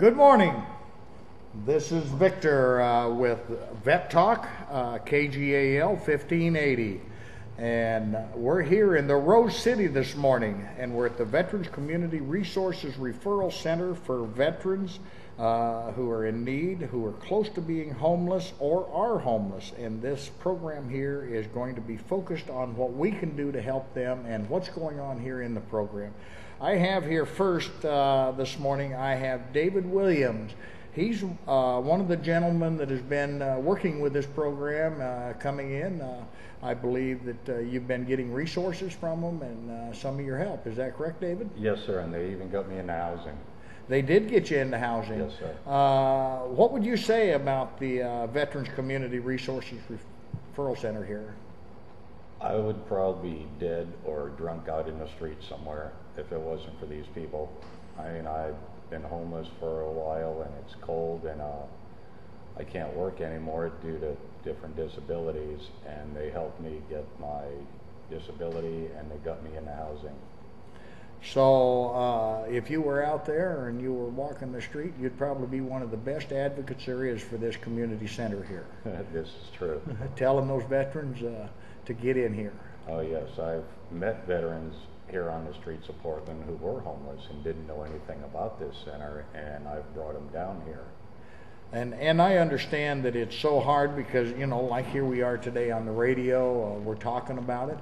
Good morning. This is Victor with Vet Talk, KGAL 1580. And we're here in the Rose City this morning, and we're at the Veterans Community Resources Referral Center for veterans who are in need, who are close to being homeless or are homeless. And this program here is going to be focused on what we can do to help them and what's going on here in the program. I have here first this morning, I have David Williams. He's one of the gentlemen that has been working with this program coming in. I believe that you've been getting resources from them and some of your help. Is that correct, David? Yes, sir, and they even got me into housing. They did get you into housing. Yes, sir. What would you say about the Veterans Community Resources Referral Center here? I would probably be dead or drunk out in the street somewhere if it wasn't for these people. I mean, I've been homeless for a while, and it's cold, and I can't work anymore due to different disabilities, and they helped me get my disability, and they got me into housing. So if you were out there and you were walking the street, you'd probably be one of the best advocates there is for this community center here. This is true. Telling those veterans to get in here. Oh yes, I've met veterans here on the streets of Portland who were homeless and didn't know anything about this center, and I've brought them down here. And I understand that it's so hard because, you know, like here we are today on the radio, we're talking about it,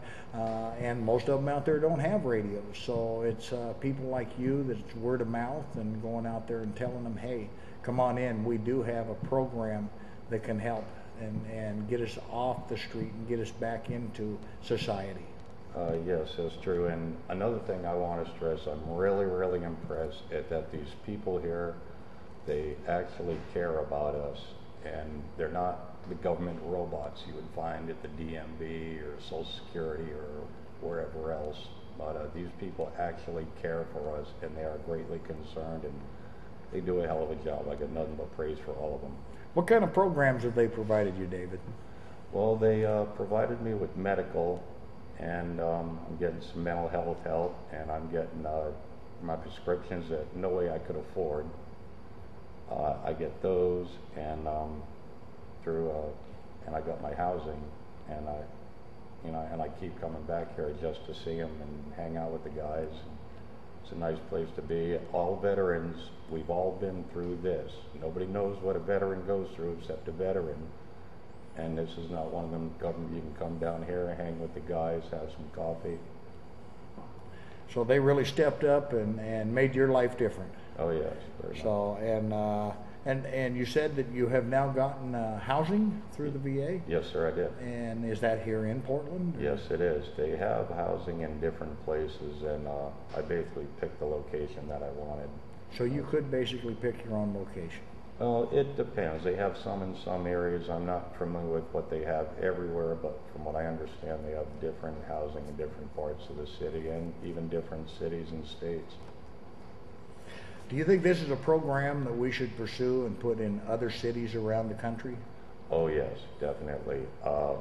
and most of them out there don't have radios. So it's people like you that's word of mouth and going out there and telling them, hey, come on in, we do have a program that can help and get us off the street and get us back into society. Yes, that's true. And another thing I want to stress, I'm really impressed at that these people here, they actually care about us, and they're not the government robots you would find at the DMV or Social Security or wherever else. But these people actually care for us, and they are greatly concerned, and they do a hell of a job. I got nothing but praise for all of them. What kind of programs have they provided you, David? Well, they provided me with medical, and I'm getting some mental health help, and I'm getting my prescriptions that no way I could afford. I get those, and and I got my housing, and I keep coming back here just to see them and hang out with the guys. It's a nice place to be. All veterans, we've all been through this. Nobody knows what a veteran goes through except a veteran. And this is not one of them. You can come down here and hang with the guys, have some coffee. So they really stepped up and made your life different. Oh yes, very much. So and you said that you have now gotten housing through the VA? Yes, sir, I did. And is that here in Portland? Yes, it is. They have housing in different places, and I basically picked the location that I wanted. So you could basically pick your own location? Well, it depends. They have some in some areas. I'm not familiar with what they have everywhere, but from what I understand, they have different housing in different parts of the city and even different cities and states. Do you think this is a program that we should pursue and put in other cities around the country? Oh yes, definitely. I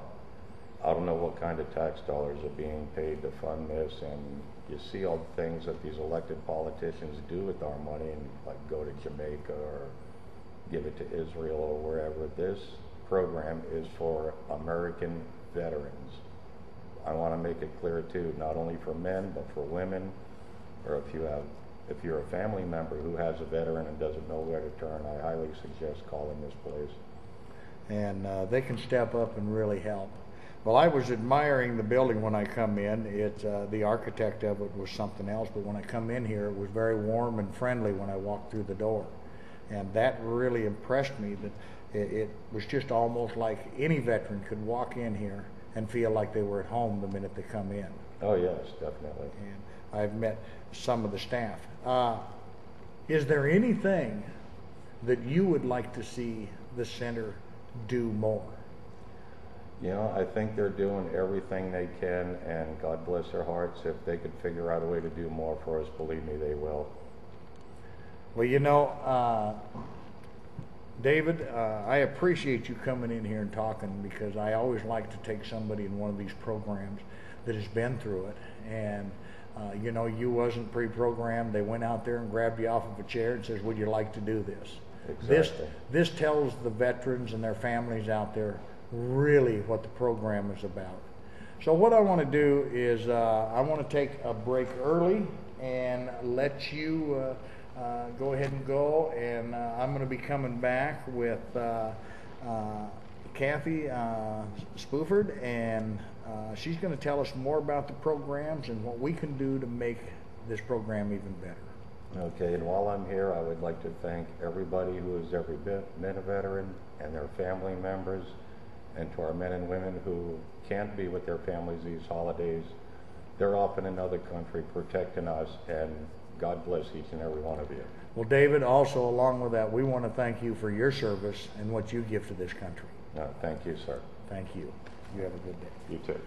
don't know what kind of tax dollars are being paid to fund this, and you see all the things that these elected politicians do with our money, and like go to Jamaica or give it to Israel or wherever. This program is for American veterans. I want to make it clear too, not only for men, but for women, or if you're a family member who has a veteran and doesn't know where to turn, I highly suggest calling this place. And they can step up and really help. Well, I was admiring the building when I come in. The architect of it was something else, but when I come in here, it was very warm and friendly when I walked through the door. And that really impressed me, that it was just almost like any veteran could walk in here and feel like they were at home the minute they come in. Oh yes, definitely. And I've met some of the staff. Is there anything that you would like to see the center do more? You know, I think they're doing everything they can, and God bless their hearts. If they could figure out a way to do more for us, believe me, they will. Well, you know, David, I appreciate you coming in here and talking, because I always like to take somebody in one of these programs that has been through it and You know, you wasn't pre-programmed. They went out there and grabbed you off of a chair and says, would you like to do this? Exactly. This tells the veterans and their families out there really what the program is about. So what I want to do is I want to take a break early and let you go ahead and go, and I'm going to be coming back with Kathy Spooford, and she's going to tell us more about the programs and what we can do to make this program even better. Okay, and while I'm here, I would like to thank everybody who has ever been a veteran and their family members, and to our men and women who can't be with their families these holidays. They're off in another country protecting us, and God bless each and every one of you. Well, David, also along with that, we want to thank you for your service and what you give to this country. Thank you, sir. Thank you. You have a good day. You too.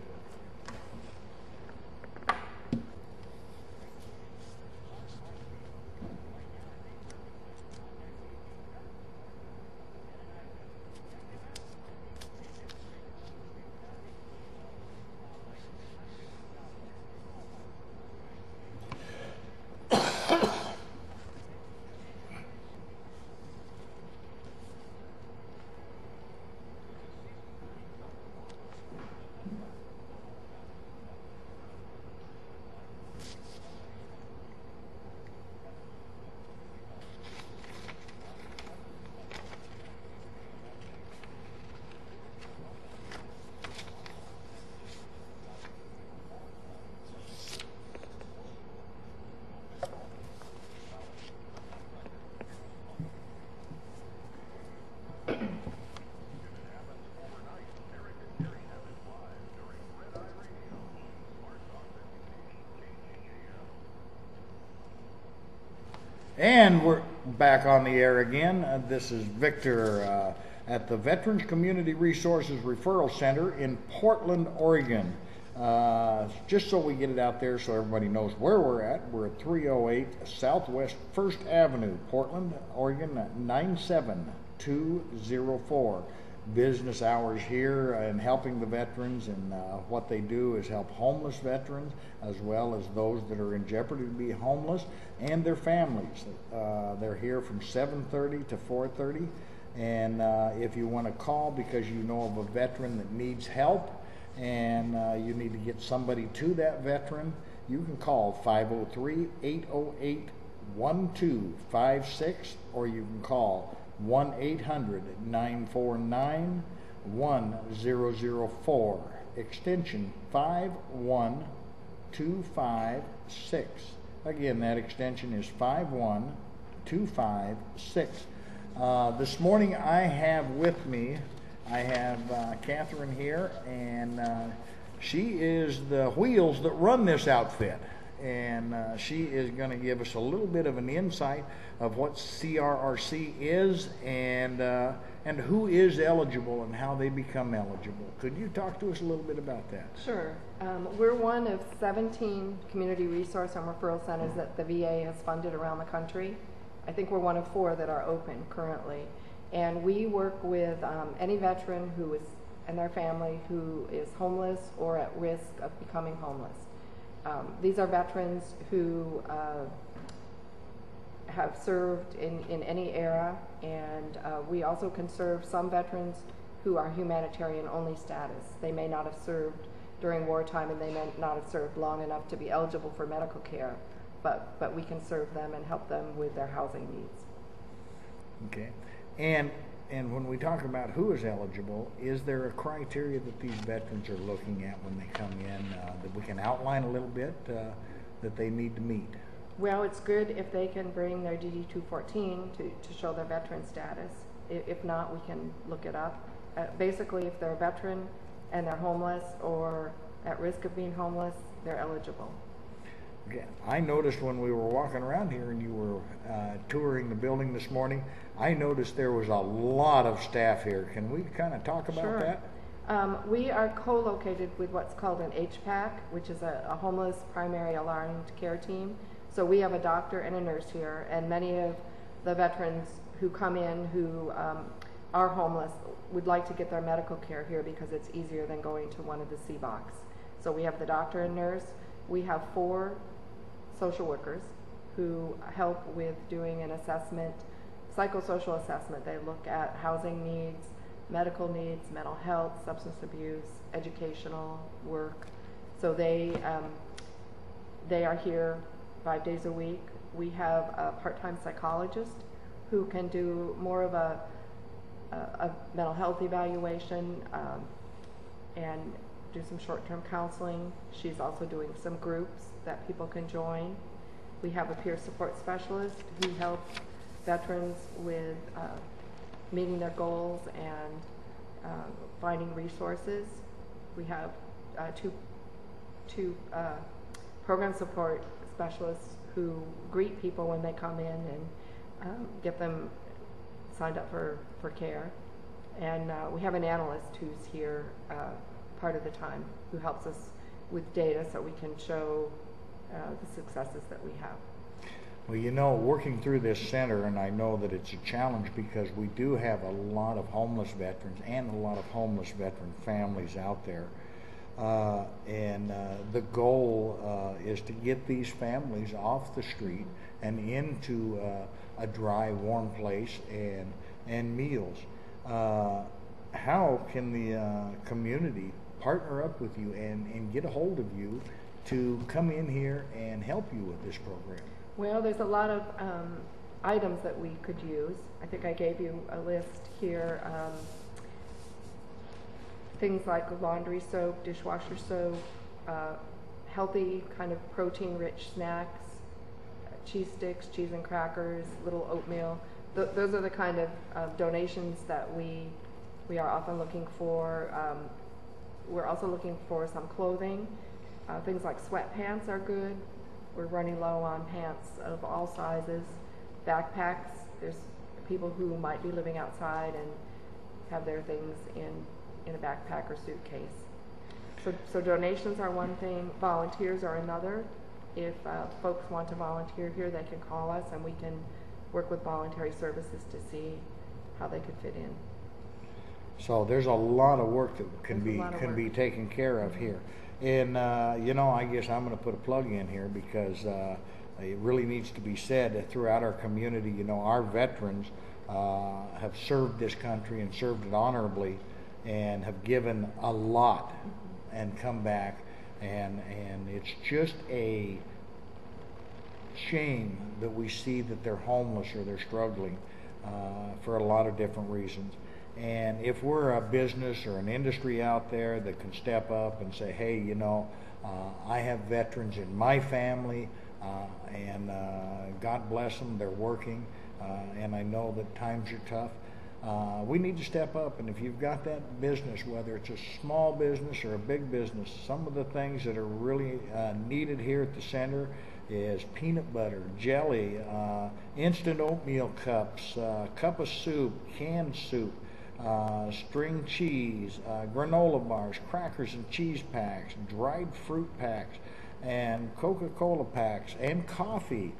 And we're back on the air again. This is Victor at the Veterans Community Resources Referral Center in Portland, Oregon. Just so we get it out there so everybody knows where we're at, we're at 308 Southwest 1st Avenue, Portland, Oregon, 97204. Business hours here and helping the veterans, and what they do is help homeless veterans as well as those that are in jeopardy to be homeless and their families. They're here from 7:30 to 4:30, and if you want to call because you know of a veteran that needs help and you need to get somebody to that veteran, you can call 503-808-1256, or you can call 1-800-949-1004, extension 51256. Again, that extension is 51256. This morning I have with me, I have Catherine here, and she is the wheels that run this outfit. And she is going to give us a little bit of an insight of what CRRC is and who is eligible and how they become eligible. Could you talk to us a little bit about that? Sure. We're one of 17 community resource and referral centers that the VA has funded around the country. I think we're one of 4 that are open currently. And we work with any veteran who is, and their family, who is homeless or at risk of becoming homeless. These are veterans who have served in any era, and we also can serve some veterans who are humanitarian only status. They may not have served during wartime, and they may not have served long enough to be eligible for medical care, but we can serve them and help them with their housing needs. Okay. And when we talk about who is eligible, is there a criteria that these veterans are looking at when they come in that we can outline a little bit that they need to meet? Well, it's good if they can bring their DD-214 to show their veteran status. If not, we can look it up. Basically, if they're a veteran and they're homeless or at risk of being homeless, they're eligible. Okay. I noticed when we were walking around here and you were touring the building this morning, I noticed there was a lot of staff here. Can we kind of talk about that? We are co-located with what's called an HPAC, which is a homeless primary aligned care team. So we have a doctor and a nurse here, and many of the veterans who come in who are homeless would like to get their medical care here because it's easier than going to one of the CBOCs. So we have the doctor and nurse. We have 4 social workers who help with doing an assessment, psychosocial assessment. They look at housing needs, medical needs, mental health, substance abuse, educational work. So they are here 5 days a week. We have a part-time psychologist who can do more of a mental health evaluation and do some short-term counseling. She's also doing some groups that people can join. We have a peer support specialist who helps veterans with meeting their goals and finding resources. We have two program support specialists who greet people when they come in and get them signed up for care. And we have an analyst who's here part of the time who helps us with data so we can show the successes that we have. Well, you know, working through this center, and I know that it's a challenge because we do have a lot of homeless veterans and a lot of homeless veteran families out there. And the goal is to get these families off the street and into a dry, warm place and meals. How can the community partner up with you and get a hold of you to come in here and help you with this program? Well, there's a lot of items that we could use. I think I gave you a list here. Things like laundry soap, dishwasher soap, healthy kind of protein-rich snacks, cheese sticks, cheese and crackers, little oatmeal. Those are the kind of donations that we are often looking for. We're also looking for some clothing. Things like sweatpants are good. We're running low on pants of all sizes. Backpacks, there's people who might be living outside and have their things in a backpack or suitcase. So donations are one thing, volunteers are another. If folks want to volunteer here, they can call us and we can work with voluntary services to see how they could fit in. So there's a lot of work that can be taken care of here. And you know, I guess I'm going to put a plug in here because it really needs to be said that throughout our community, you know, our veterans have served this country and served it honorably and have given a lot and come back, and it's just a shame that we see that they're homeless or they're struggling for a lot of different reasons. And if we're a business or an industry out there that can step up and say, hey, you know, I have veterans in my family, and God bless them, they're working, and I know that times are tough. We need to step up, and if you've got that business, whether it's a small business or a big business, some of the things that are really needed here at the center is peanut butter, jelly, instant oatmeal cups, cup of soup, canned soup, string cheese, granola bars, crackers and cheese packs, dried fruit packs, and Coca-Cola packs, and coffee.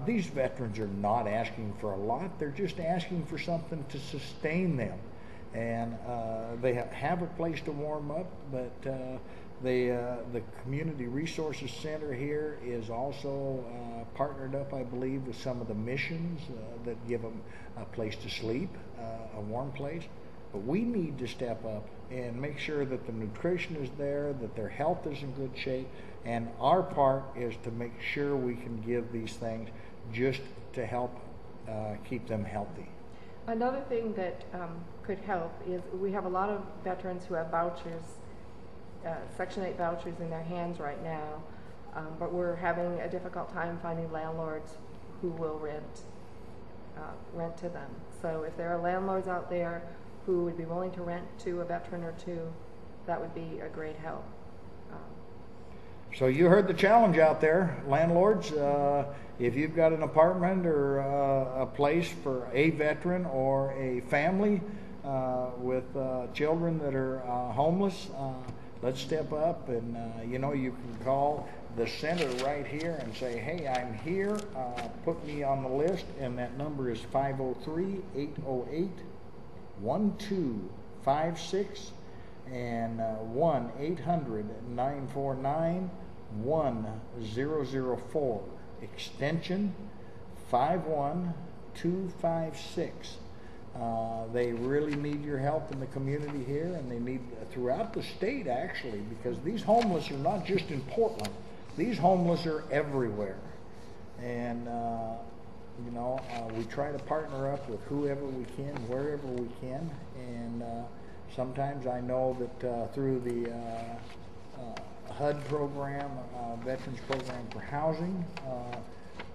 These veterans are not asking for a lot. They're just asking for something to sustain them. And they have a place to warm up, but the Community Resources Center here is also partnered up, I believe, with some of the missions that give them a place to sleep, a warm place. But we need to step up and make sure that the nutrition is there, that their health is in good shape, and our part is to make sure we can give these things just to help keep them healthy. Another thing that could help is we have a lot of veterans who have vouchers, Section 8 vouchers in their hands right now, but we're having a difficult time finding landlords who will rent to them. So if there are landlords out there who would be willing to rent to a veteran or two, that would be a great help. So you heard the challenge out there, landlords. If you've got an apartment or a place for a veteran or a family with children that are homeless, let's step up, and you know, you can call the center right here and say, hey, I'm here, put me on the list, and that number is 503-808-1256 and 1-800-949 1004, extension 51256. They really need your help in the community here, and they need throughout the state, actually, because these homeless are not just in Portland. These homeless are everywhere. And, we try to partner up with whoever we can, wherever we can. And sometimes I know that through the HUD program, Veterans Program for Housing,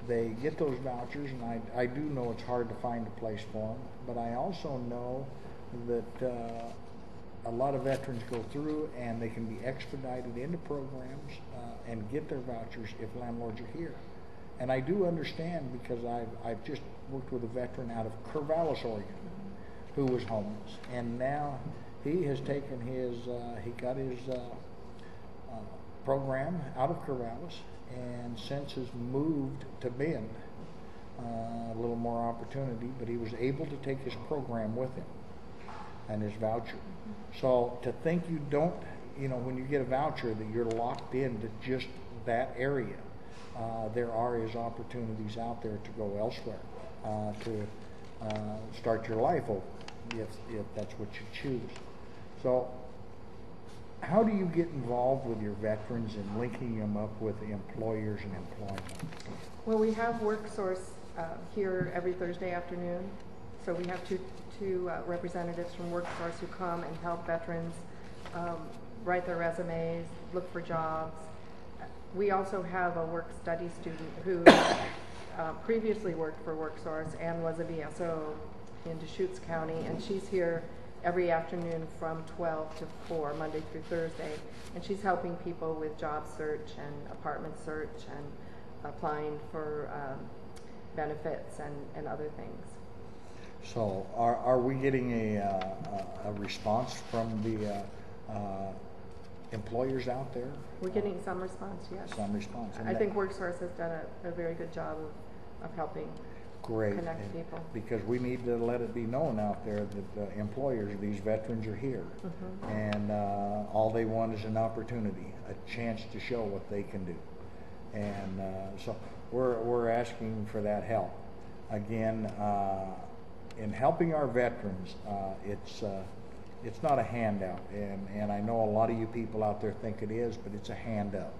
they get those vouchers, and I do know it's hard to find a place for them, but I also know that a lot of veterans go through and they can be expedited into programs and get their vouchers if landlords are here. And I do understand, because I've just worked with a veteran out of Corvallis, Oregon, who was homeless, and now he has taken he got his program out of Corvallis, and since has moved to Bend. A little more opportunity, but he was able to take his program with him and his voucher. So to think you don't, when you get a voucher, that you're locked into just that area, there are opportunities out there to go elsewhere, to start your life over, if that's what you choose. So how do you get involved with your veterans and linking them up with employers and employment? Well, we have WorkSource here every Thursday afternoon. So we have two representatives from WorkSource who come and help veterans write their resumes, look for jobs. We also have a work study student who previously worked for WorkSource and was a VSO in Deschutes County, and she's here every afternoon from 12 to 4, Monday through Thursday, and she's helping people with job search and apartment search and applying for benefits and other things. So are we getting a response from the employers out there? We're getting some response, yes. Some response. I think WorkSource has done a very good job of helping connect people. Because we need to let it be known out there that the employers, these veterans are here. And all they want is an opportunity, a chance to show what they can do. And so we're asking for that help. Again, in helping our veterans, it's not a handout, and I know a lot of you people out there think it is, but it's a hand up.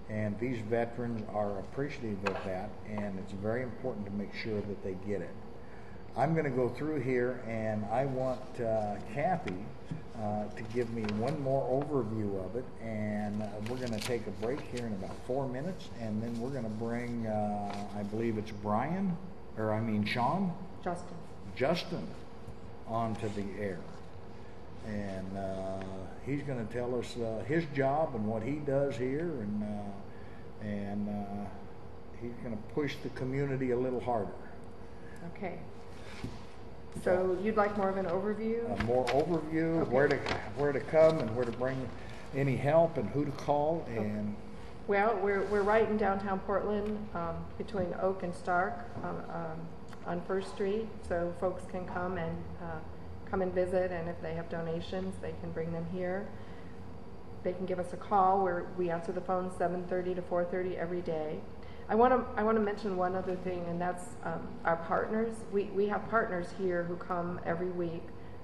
And these veterans are appreciative of that, and it's very important to make sure that they get it. I'm going to go through here, and I want Kathy to give me one more overview of it, and we're going to take a break here in about 4 minutes, and then we're going to bring, I believe it's Sean? Justin onto the air. And he's going to tell us his job and what he does here, and he's going to push the community a little harder. Okay. So you'd like more of an overview? More overview, okay. where to come and where to bring any help and who to call. And well, we're right in downtown Portland, between Oak and Stark, on First Street, so folks can come and visit, and if they have donations, they can bring them here. They can give us a call where we answer the phone 7:30 to 4:30 every day. I want to mention one other thing, and that's our partners. We have partners here who come every week.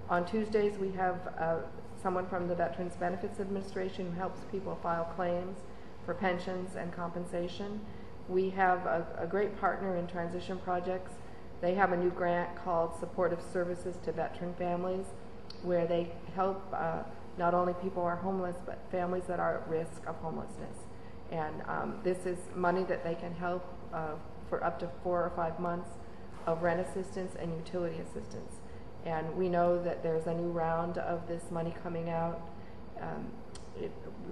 On Tuesdays, we have someone from the Veterans Benefits Administration who helps people file claims for pensions and compensation. We have a great partner in transition projects. They have a new grant called Supportive Services to Veteran Families, where they help not only people who are homeless, but families that are at risk of homelessness. And this is money that they can help for up to 4 or 5 months of rent assistance and utility assistance. And we know that there's a new round of this money coming out.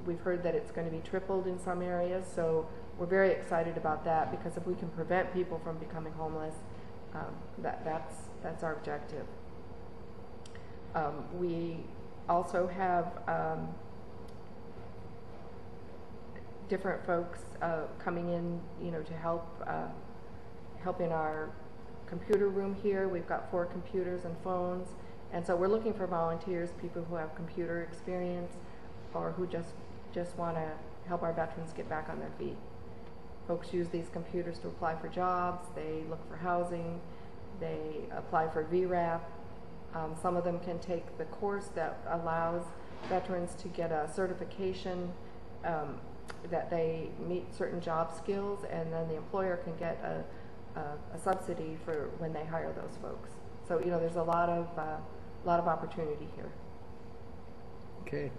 We've heard that it's going to be tripled in some areas, so we're very excited about that, because if we can prevent people from becoming homeless, that's our objective. We also have different folks coming in, to help in our computer room here. We've got 4 computers and phones, and so we're looking for volunteers, people who have computer experience or who just want to help our veterans get back on their feet. Folks use these computers to apply for jobs, they look for housing, they apply for VRAP. Some of them can take the course that allows veterans to get a certification that they meet certain job skills, and then the employer can get a subsidy for when they hire those folks. So there's a lot of opportunity here. Okay,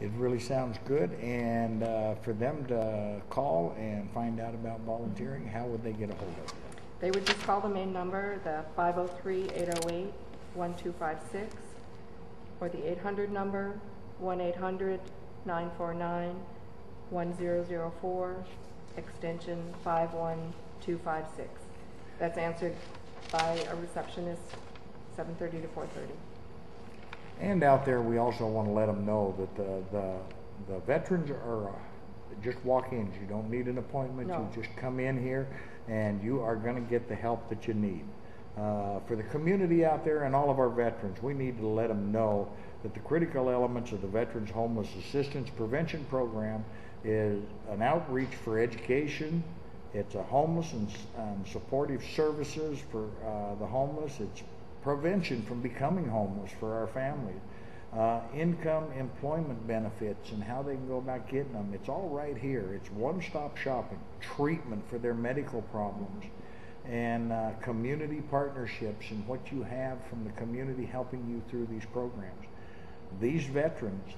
it really sounds good. And for them to call and find out about volunteering, how would they get a hold of you? They would just call the main number, the 503-808-1256, or the 800 number, 1-800-949-1004, extension 51256. That's answered by a receptionist, 7:30 to 4:30. And out there, we also want to let them know that the veterans are just walk-ins. You don't need an appointment. No. You just come in here, and you are going to get the help that you need. For the community out there and all of our veterans, we need to let them know that the critical elements of the Veterans Homeless Assistance Prevention Program is an outreach for education. It's a homeless and supportive services for the homeless. It's prevention from becoming homeless for our families. Income, employment benefits, and how they can go about getting them. It's all right here. It's one-stop shopping, treatment for their medical problems, and community partnerships and what you have from the community helping you through these programs. These veterans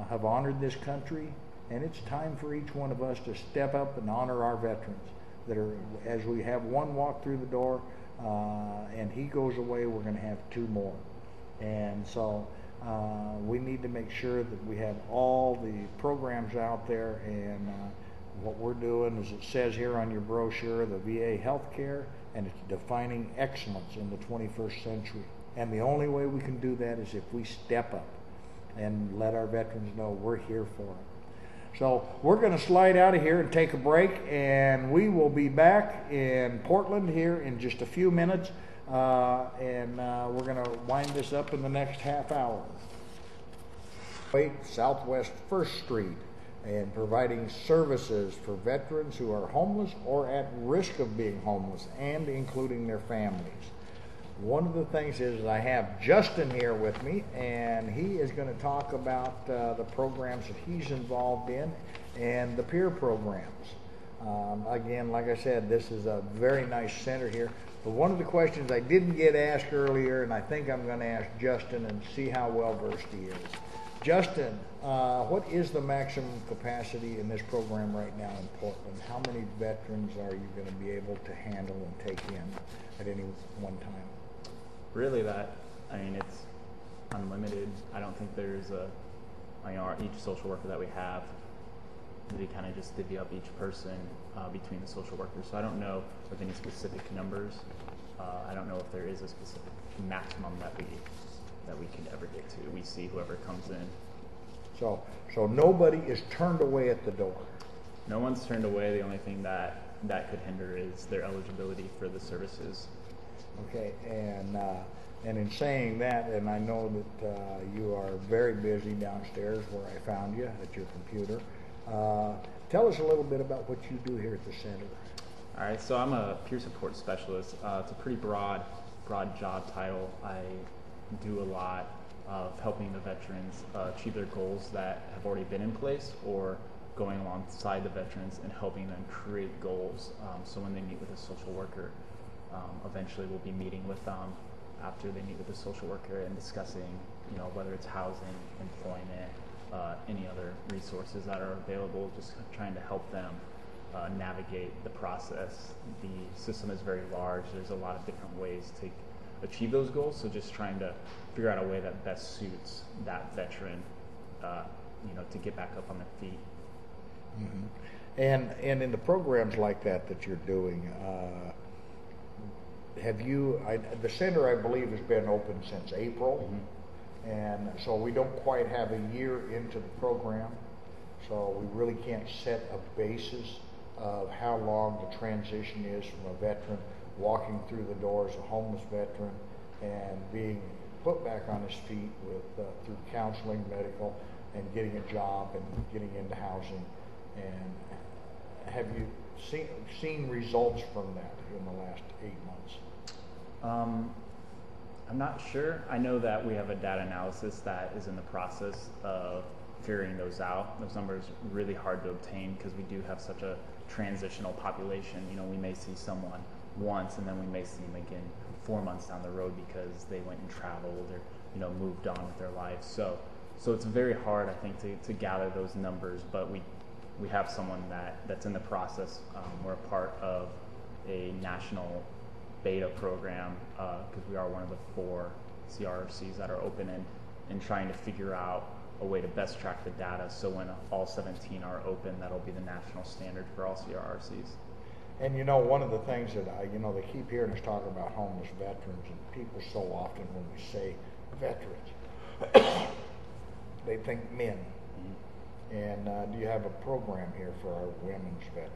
have honored this country, and it's time for each one of us to step up and honor our veterans. That are, as we have one walk through the door and he goes away, we're going to have two more. And so we need to make sure that we have all the programs out there, and what we're doing, as it says here on your brochure, the VA healthcare, and it's defining excellence in the 21st century. And the only way we can do that is if we step up and let our veterans know we're here for them. So we're going to slide out of here and take a break, and we will be back in Portland here in just a few minutes, and we're going to wind this up in the next half hour. Southwest 1st Street, and providing services for veterans who are homeless or at risk of being homeless, and including their families. One of the things is I have Justin here with me, and he is going to talk about the programs that he's involved in and the peer programs. Again, like I said, this is a very nice center here. But one of the questions I didn't get asked earlier, and I think I'm going to ask Justin and see how well versed he is. Justin, what is the maximum capacity in this program right now in Portland? How many veterans are you going to be able to handle and take in at any one time? Really, it's unlimited. I don't think there's each social worker that we have, they kind of just divvy up each person between the social workers. So I don't know of any specific numbers. I don't know if there is a specific maximum that we could ever get to. We see whoever comes in. So nobody is turned away at the door. No one's turned away. The only thing that could hinder is their eligibility for the services. Okay, and in saying that, and I know that you are very busy downstairs where I found you at your computer. Tell us a little bit about what you do here at the center. All right, so I'm a peer support specialist. It's a pretty broad job title. I do a lot of helping the veterans achieve their goals that have already been in place, or going alongside the veterans and helping them create goals. So when they meet with a social worker, eventually we'll be meeting with them after they meet with the social worker and discussing, whether it's housing, employment, any other resources that are available, just trying to help them navigate the process. The system is very large. There's a lot of different ways to achieve those goals, so just trying to figure out a way that best suits that veteran, to get back up on their feet. Mm-hmm. And in the programs like that you're doing, the center, I believe, has been open since April, and so we don't quite have a year into the program, so we really can't set a basis of how long the transition is from a veteran walking through the door as a homeless veteran and being put back on his feet with through counseling, medical, and getting a job and getting into housing. And have you seen results from that in the last 8 months? I'm not sure. I know that we have a data analysis that is in the process of figuring those out. Those numbers are really hard to obtain because we do have such a transitional population. You know, we may see someone once and then we may see them again 4 months down the road because they went and traveled or, you know, moved on with their lives. So it's very hard, I think, to gather those numbers, but we have someone that's in the process. We're a part of a national beta program because we are one of the 4 CRRCs that are open and trying to figure out a way to best track the data. So when all 17 are open, that'll be the national standard for all CRRCs. And you know, one of the things that they keep hearing us talk about homeless veterans, and people so often when we say veterans, they think men. Mm-hmm. And do you have a program here for our women's veterans?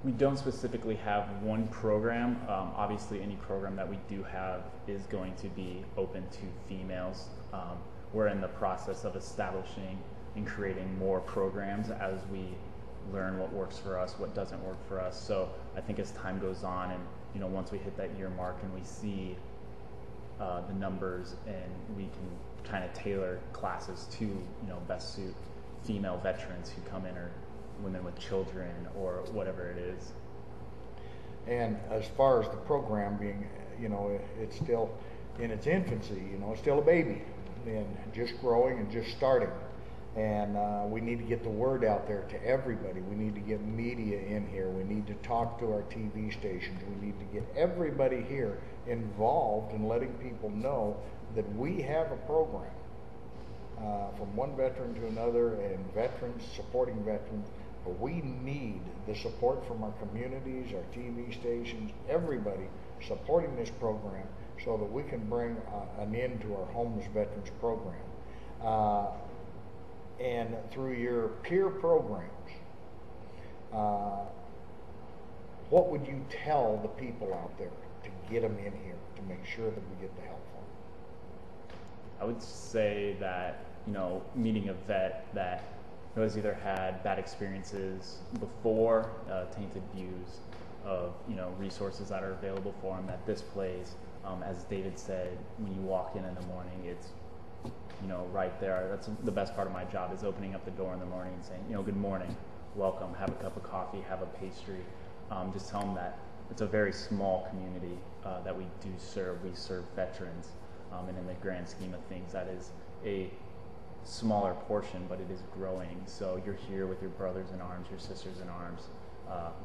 We don't specifically have one program. Obviously, any program that we do have is going to be open to females. We're in the process of establishing and creating more programs as we learn what works for us, what doesn't work for us. So I think as time goes on and, you know, once we hit that year mark and we see the numbers and we can kind of tailor classes to, you know, best suit female veterans who come in or women with children or whatever it is. And as far as the program being, you know, it's still in its infancy, you know, it's still a baby and just growing and just starting. And we need to get the word out there to everybody. We need to get media in here. We need to talk to our TV stations. We need to get everybody here involved in letting people know that we have a program from one veteran to another and veterans supporting veterans. But we need the support from our communities, our TV stations, everybody supporting this program so that we can bring an end to our homeless veterans program. And through your peer programs, what would you tell the people out there to get them in here to make sure that we get the help for them? I would say that, you know, meeting a vet that has either had bad experiences before, tainted views of, you know, resources that are available for them, that this place, as David said, when you walk in the morning, it's, you know, right there. That's the best part of my job, is opening up the door in the morning and saying, you know, good morning, welcome, have a cup of coffee, have a pastry. Just tell them that it's a very small community that we do serve. We serve veterans, and in the grand scheme of things, that is a smaller portion, but it is growing. So you're here with your brothers in arms, your sisters in arms,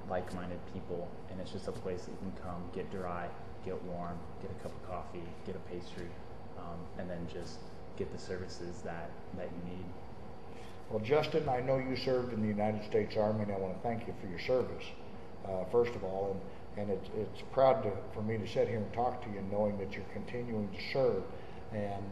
like-minded people, and it's just a place that you can come, get dry, get warm, get a cup of coffee, get a pastry, and then just get the services that you need. Well, Justin, I know you served in the United States Army, and I want to thank you for your service, first of all, and it's proud for me to sit here and talk to you knowing that you're continuing to serve and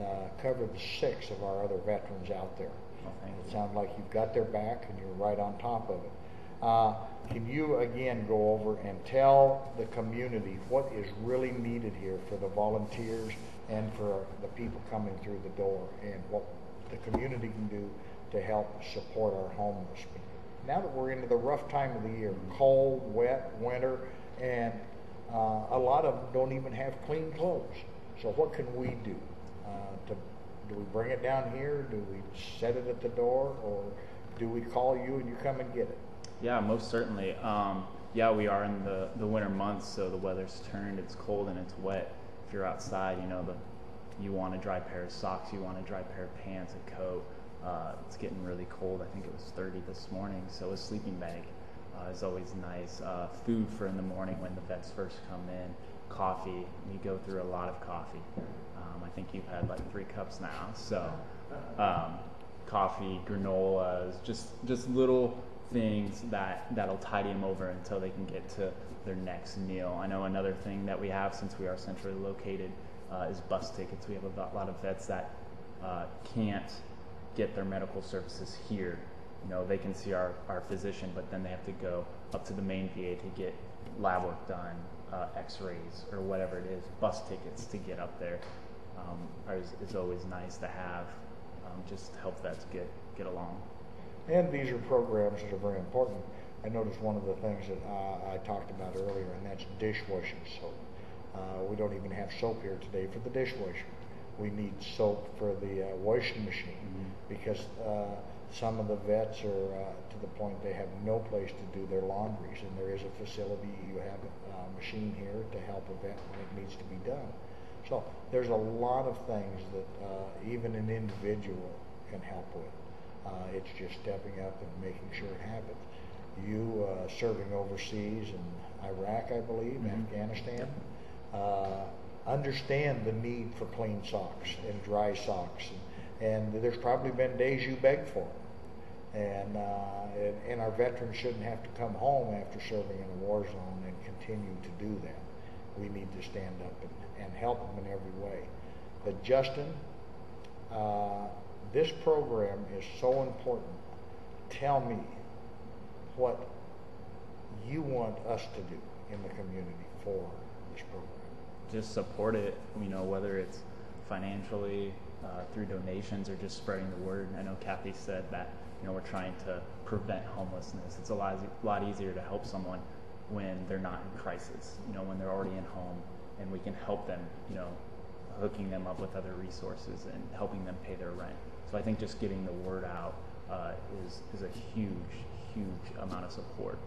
cover the 6 of our other veterans out there. Well, it sounds like you've got their back and you're right on top of it. Can you again go over and tell the community what is really needed here for the volunteers and for the people coming through the door, and what the community can do to help support our homeless people? Now that we're into the rough time of the year, cold, wet, winter, and a lot of them don't even have clean clothes. So what can we do? Do we bring it down here? Do we set it at the door? Or do we call you and you come and get it? Yeah, most certainly. Yeah, we are in the winter months, so the weather's turned, it's cold and it's wet. If you're outside, you know, you want a dry pair of socks, you want a dry pair of pants, a coat. It's getting really cold. I think it was 30 this morning, so a sleeping bag is always nice. Food for in the morning when the vets first come in. Coffee, we go through a lot of coffee. I think you've had like 3 cups now. So coffee, granolas, just little things that'll tide them over until they can get to their next meal. I know another thing that we have, since we are centrally located, is bus tickets. We have a lot of vets that can't get their medical services here. You know, they can see our physician, but then they have to go up to the main VA to get lab work done, x-rays, or whatever it is. Bus tickets to get up there is always nice to have, just to help vets get along. And these are programs that are very important. I noticed one of the things that I talked about earlier, and that's dishwashing soap. We don't even have soap here today for the dishwasher. We need soap for the washing machine, because some of the vets are to the point they have no place to do their laundries, and there is a facility, you have a machine here to help a vet when it needs to be done. So there's a lot of things that even an individual can help with. It's just stepping up and making sure it happens. You serving overseas in Iraq, I believe, Afghanistan, understand the need for clean socks and dry socks, and there's probably been days you begged for them. And our veterans shouldn't have to come home after serving in a war zone and continue to do that. We need to stand up and help them in every way. But Justin, this program is so important. Tell me what you want us to do in the community for this program. Just support it, whether it's financially, through donations, or just spreading the word. I know Kathy said that, we're trying to prevent homelessness. It's a lot easier to help someone when they're not in crisis, when they're already in home, and we can help them, hooking them up with other resources and helping them pay their rent. So I think just getting the word out is a huge amount of support.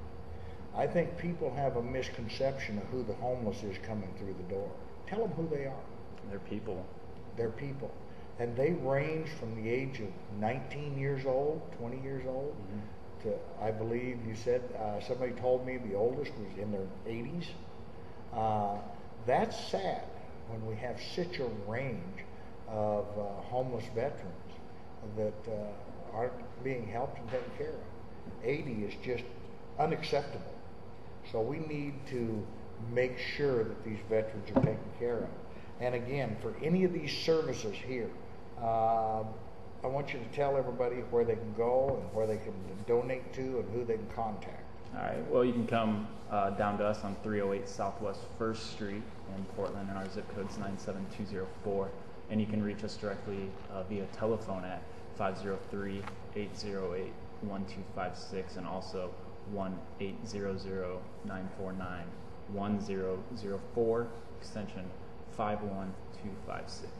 I think people have a misconception of who the homeless is coming through the door. Tell them who they are. They're people. They're people. And they range from the age of 19 years old, 20 years old, to, I believe you said, somebody told me the oldest was in their 80s. That's sad when we have such a range of homeless veterans that aren't being helped and taken care of. 80 is just unacceptable. So we need to make sure that these veterans are taken care of. And again, for any of these services here, I want you to tell everybody where they can go and where they can donate to and who they can contact. All right. Well, you can come down to us on 308 Southwest 1st Street in Portland, and our zip code is 97204. And you can reach us directly via telephone at 503-808-1256 and also 1-800-949-1004, extension 51256.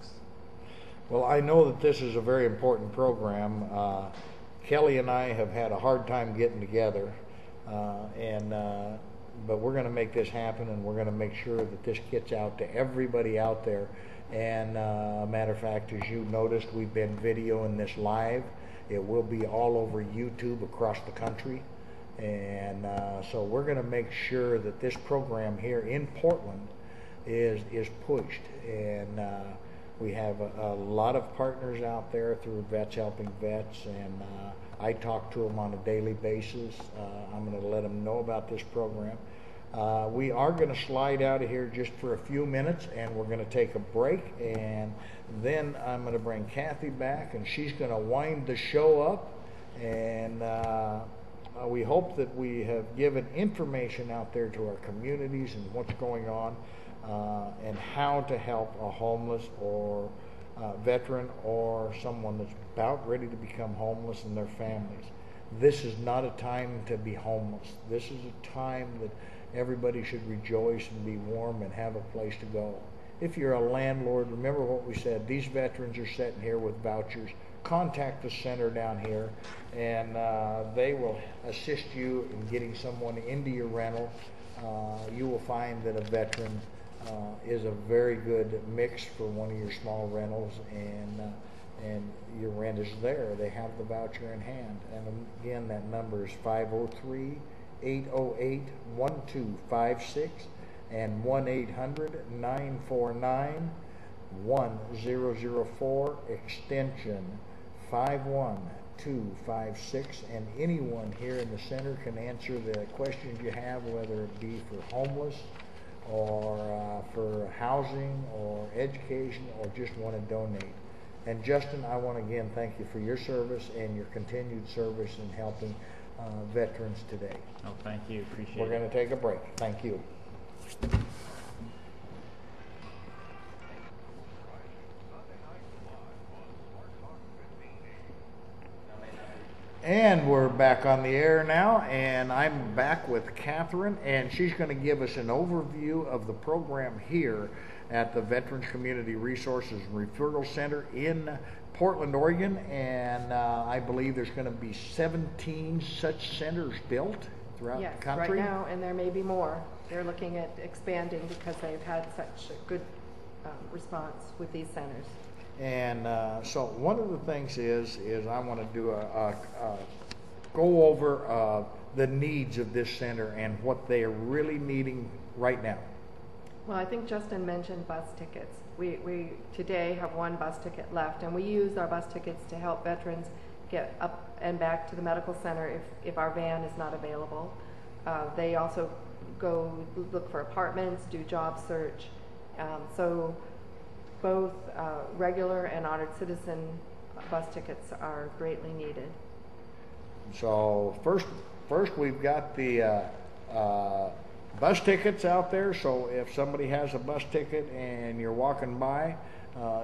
Well, I know that this is a very important program. Kelly and I have had a hard time getting together, but we're going to make this happen, and we're going to make sure that this gets out to everybody out there. And matter of fact, as you noticed, we've been videoing this live. It will be all over YouTube across the country. And so we're going to make sure that this program here in Portland is pushed. And we have a lot of partners out there through Vets Helping Vets, and I talk to them on a daily basis. I'm going to let them know about this program. We are going to slide out of here just for a few minutes, and we're going to take a break, and then I'm going to bring Kathy back, and she's going to wind the show up, and we hope that we have given information out there to our communities and what's going on, and how to help a homeless or veteran or someone that's about ready to become homeless and their families. This is not a time to be homeless. This is a time that everybody should rejoice and be warm and have a place to go. If you're a landlord, remember what we said. These veterans are sitting here with vouchers. Contact the center down here, and they will assist you in getting someone into your rental. You will find that a veteran is a very good mix for one of your small rentals, and your rent is there. They have the voucher in hand. And again, that number is 503-808-1256 and 1-800-949-1004, extension 51256. And anyone here in the center can answer the questions you have, whether it be for homeless or for housing or education, or just want to donate. And Justin, I want to again thank you for your service and your continued service in helping veterans today. Oh, thank you. Appreciate it. We're going to take a break. Thank you. And we're back on the air now, and I'm back with Catherine, and she's going to give us an overview of the program here at the Veterans Community Resources and Referral Center in Portland, Oregon, and I believe there's going to be 17 such centers built throughout the country. Yes, right now, and there may be more. They're looking at expanding because they've had such a good response with these centers. And so one of the things is I want to do go over the needs of this center and what they are really needing right now. Well, I think Justin mentioned bus tickets. We today have one bus ticket left, and we use our bus tickets to help veterans get up and back to the medical center if our van is not available. They also go look for apartments, do job search. So both regular and honored citizen bus tickets are greatly needed. So first we've got the bus tickets out there. So if somebody has a bus ticket and you're walking by,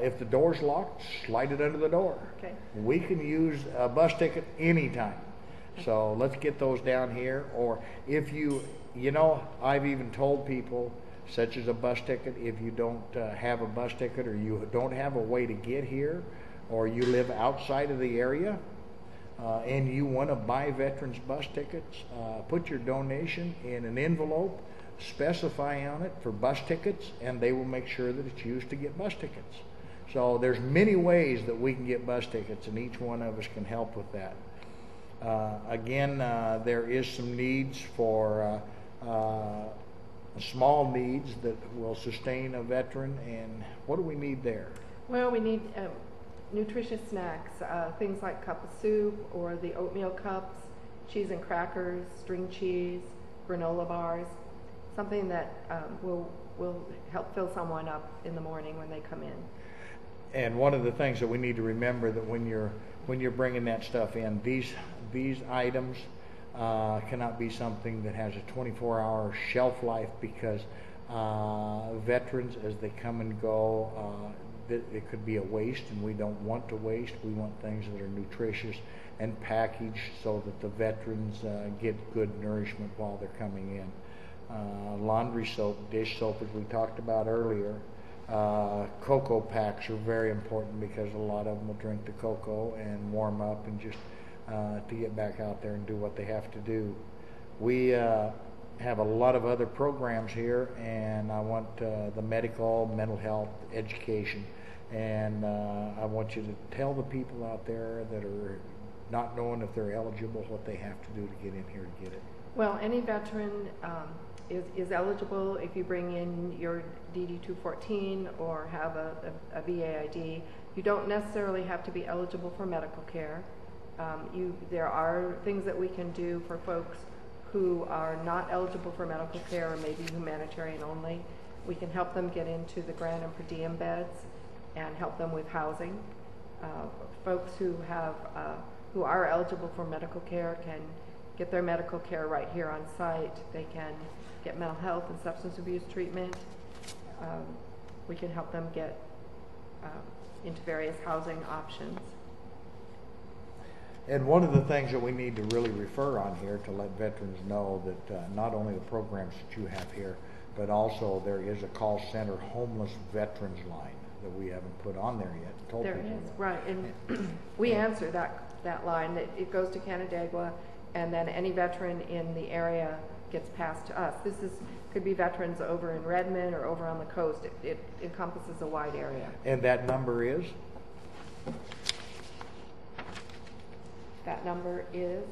if the door's locked, slide it under the door. Okay. We can use a bus ticket anytime. So let's get those down here. Or if I've even told people, such as a bus ticket, if you don't have a bus ticket or you don't have a way to get here, or you live outside of the area and you want to buy veterans bus tickets, put your donation in an envelope, specify on it for bus tickets, and they will make sure that it's used to get bus tickets. So there's many ways that we can get bus tickets, and each one of us can help with that. Again, there is some needs for small needs that will sustain a veteran. And what do we need there? Well, we need nutritious snacks, things like cup of soup or the oatmeal cups, cheese and crackers, string cheese, granola bars, something that will help fill someone up in the morning when they come in. And one of the things that we need to remember, that when you're bringing that stuff in, these items cannot be something that has a 24-hour shelf life, because veterans, as they come and go, it could be a waste, and we don't want to waste. We want things that are nutritious and packaged so that the veterans get good nourishment while they're coming in. Laundry soap, dish soap, as we talked about earlier. Cocoa packs are very important, because a lot of them will drink the cocoa and warm up and just to get back out there and do what they have to do. We have a lot of other programs here, and I want the medical, mental health, education, and I want you to tell the people out there that are not knowing if they're eligible what they have to do to get in here to get it. Well, any veteran is eligible if you bring in your DD-214 or have a VA ID. You don't necessarily have to be eligible for medical care. There are things that we can do for folks who are not eligible for medical care or maybe humanitarian only. We can help them get into the grant and per diem beds and help them with housing. Folks who are eligible for medical care can get their medical care right here on site. They can get mental health and substance abuse treatment. We can help them get into various housing options. And one of the things that we need to really refer on here to let veterans know that not only the programs that you have here, but also there is a call center homeless veterans line that we haven't put on there yet. There is, right, and we answer that line. It goes to Canandaigua, and then any veteran in the area gets passed to us. Could be veterans over in Redmond or over on the coast. It encompasses a wide area. And that number is? That number is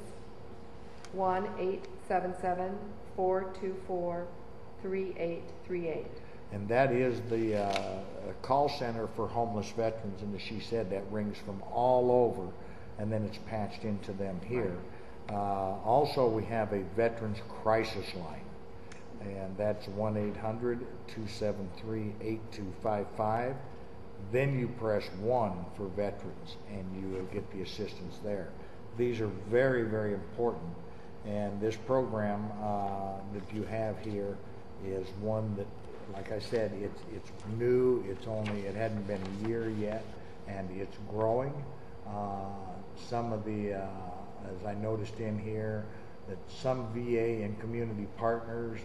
1-877-424-3838. And that is the call center for homeless veterans. And as she said, that rings from all over, and then it's patched into them here. Also, we have a veterans crisis line, and that's 1-800-273-8255. Then you press 1 for veterans, and you will get the assistance there. These are very, very important, and this program that you have here is one that, like I said, it's new. It hadn't been a year yet, and it's growing. Some of the as I noticed in here, that some VA and community partners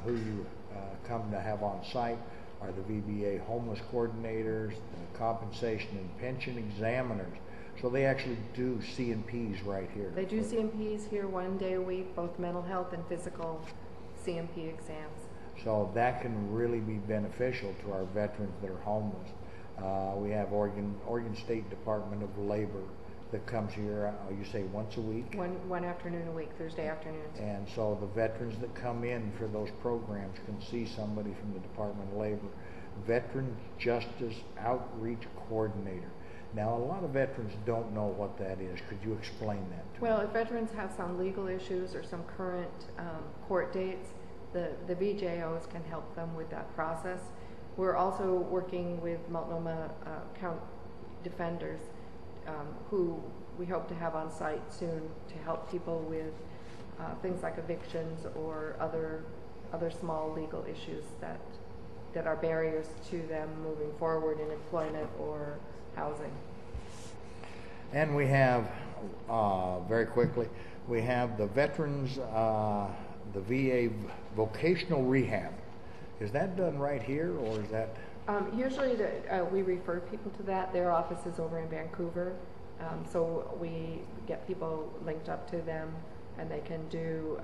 who you come to have on site are the VBA homeless coordinators, the compensation and pension examiners. So they actually do C&Ps right here. They do C&Ps here 1 day a week, both mental health and physical C&P exams. So that can really be beneficial to our veterans that are homeless. We have Oregon State Department of Labor that comes here, you say once a week? One afternoon a week, Thursday afternoons. And so the veterans that come in for those programs can see somebody from the Department of Labor. Veteran Justice Outreach Coordinator. Now, a lot of veterans don't know what that is. Could you explain that to me? Well, if veterans have some legal issues or some current court dates, the VJOs can help them with that process. We're also working with Multnomah County defenders who we hope to have on site soon to help people with things like evictions or other small legal issues that are barriers to them moving forward in employment or housing. And we have, very quickly, we have the veterans, the VA vocational rehab. Is that done right here, or is that? Usually we refer people to that. Their office is over in Vancouver, so we get people linked up to them, and they can do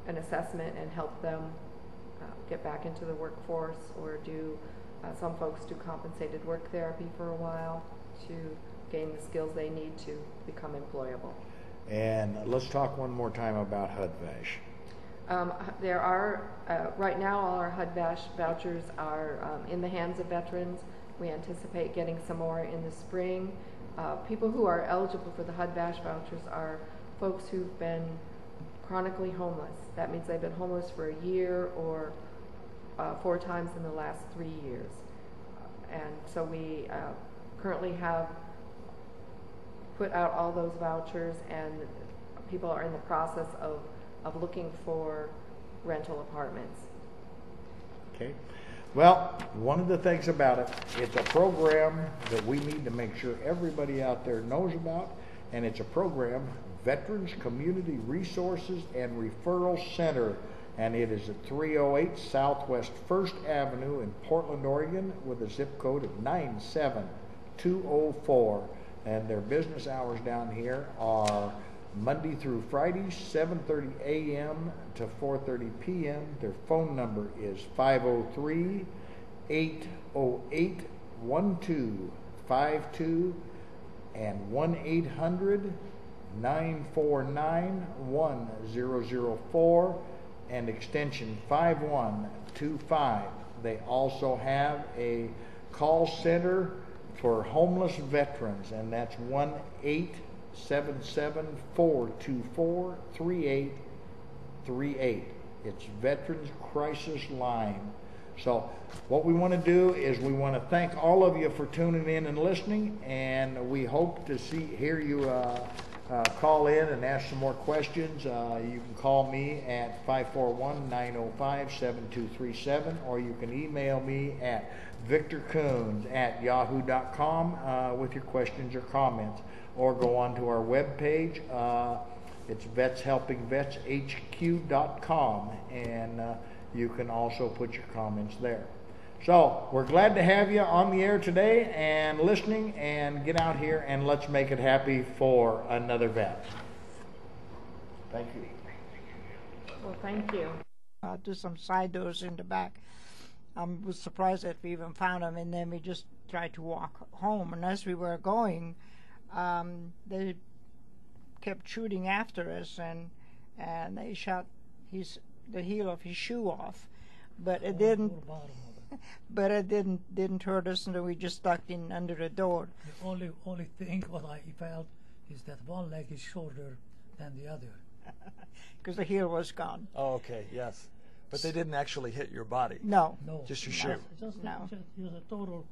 an assessment and help them get back into the workforce, or do some folks do compensated work therapy for a while to gain the skills they need to become employable. And let's talk one more time about HUD-VASH. There are, right now all our HUD-VASH vouchers are in the hands of veterans. We anticipate getting some more in the spring. People who are eligible for the HUD-VASH vouchers are folks who've been chronically homeless. That means they've been homeless for a year or 4 times in the last 3 years. And so we currently have put out all those vouchers, and people are in the process of looking for rental apartments. Okay. Well, one of the things about it, it's a program that we need to make sure everybody out there knows about, and it's a program, Veterans Community Resources and Referral Center, and it is at 308 Southwest 1st Avenue in Portland, Oregon, with a zip code of 97204. And their business hours down here are Monday through Friday, 7:30 a.m. to 4:30 p.m. Their phone number is 503-808-1252 and 1-800-949-1004 and extension 5125. They also have a call center for homeless veterans, and that's 1-877-424-3838. It's Veterans Crisis Line. So what we want to do is we want to thank all of you for tuning in and listening, and we hope to hear you call in and ask some more questions. You can call me at 541-905-7237, or you can email me at victorcoons@yahoo.com with your questions or comments, or go on to our webpage. It's vetshelpingvetshq.com, and you can also put your comments there. So we're glad to have you on the air today and listening, and get out here and let's make it happy for another vet. Thank you. Well, thank you. I'll do some side doors in the back. I was surprised that we even found them, and then we just tried to walk home. And as we were going, they kept shooting after us, and they shot the heel of his shoe off, but it didn't. But it didn't hurt us, and we just ducked in under the door. The only thing what I felt is that one leg is shorter than the other. Because the heel was gone. Oh, okay, yes. But they didn't actually hit your body. No. No, Just your shoe. Just No. a total